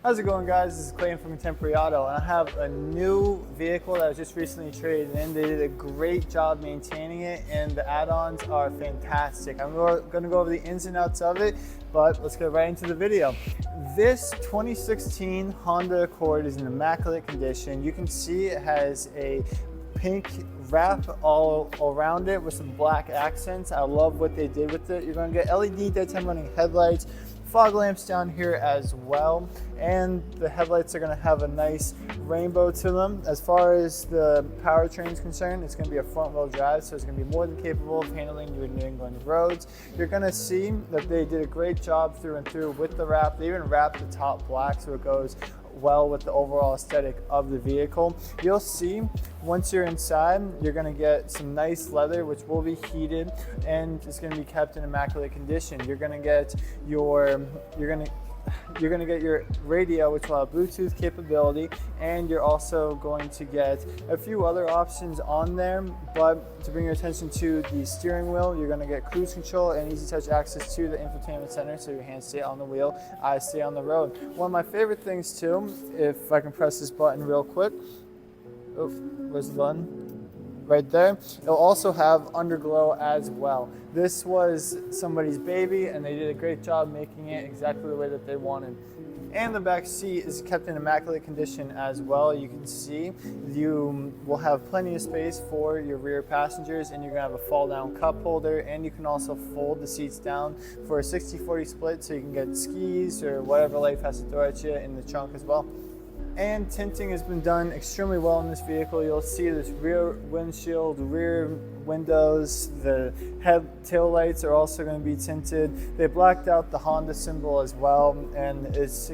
How's it going, guys? This is Clayton from Contemporary Auto, and I have a new vehicle that was just recently traded in. They did a great job maintaining it, and the add-ons are fantastic. I'm going to go over the ins and outs of it, but let's get right into the video. This 2016 Honda Accord is in immaculate condition. You can see it has a pink wrap all around it with some black accents. I love what they did with it. You're going to get LED daytime running headlights, fog lamps down here as well, and the headlights are going to have a nice rainbow to them. As far as the powertrain is concerned, it's going to be a front-wheel drive, so it's going to be more than capable of handling your New England roads. You're going to see that they did a great job through and through with the wrap. They even wrapped the top black so it goes well with the overall aesthetic of the vehicle. You'll see once you're inside, you're going to get some nice leather which will be heated, and it's going to be kept in immaculate condition. You're going to get your radio, which will have Bluetooth capability, and you're also going to get a few other options on there. But to bring your attention to the steering wheel, you're going to get cruise control and easy touch access to the infotainment center, so your hands stay on the wheel, eyes stay on the road. One of my favorite things too, if I can press this button real quick. Oh, where's the button? Right there. It'll also have underglow as well. This was somebody's baby, and they did a great job making it exactly the way that they wanted. And the back seat is kept in immaculate condition as well. You can see you will have plenty of space for your rear passengers, and you're gonna have a fall down cup holder, and you can also fold the seats down for a 60-40 split, so you can get skis or whatever life has to throw at you in the trunk as well. And tinting has been done extremely well in this vehicle. You'll see this rear windshield, rear windows, the tail lights are also going to be tinted. They blacked out the Honda symbol as well, and it is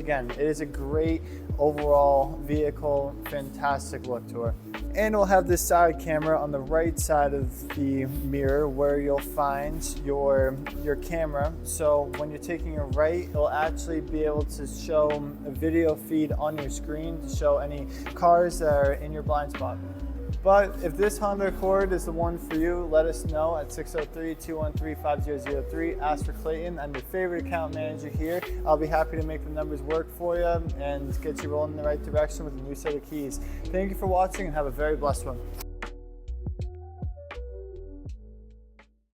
a great overall vehicle, fantastic look to her. And it'll have this side camera on the right side of the mirror where you'll find your camera. So when you're taking a right, it'll actually be able to show a video feed on your screen to show any cars that are in your blind spot. But if this Honda Accord is the one for you, let us know at 603-213-5003. Ask for Clayton. I'm your favorite account manager here. I'll be happy to make the numbers work for you and get you rolling in the right direction with a new set of keys. Thank you for watching, and have a very blessed one.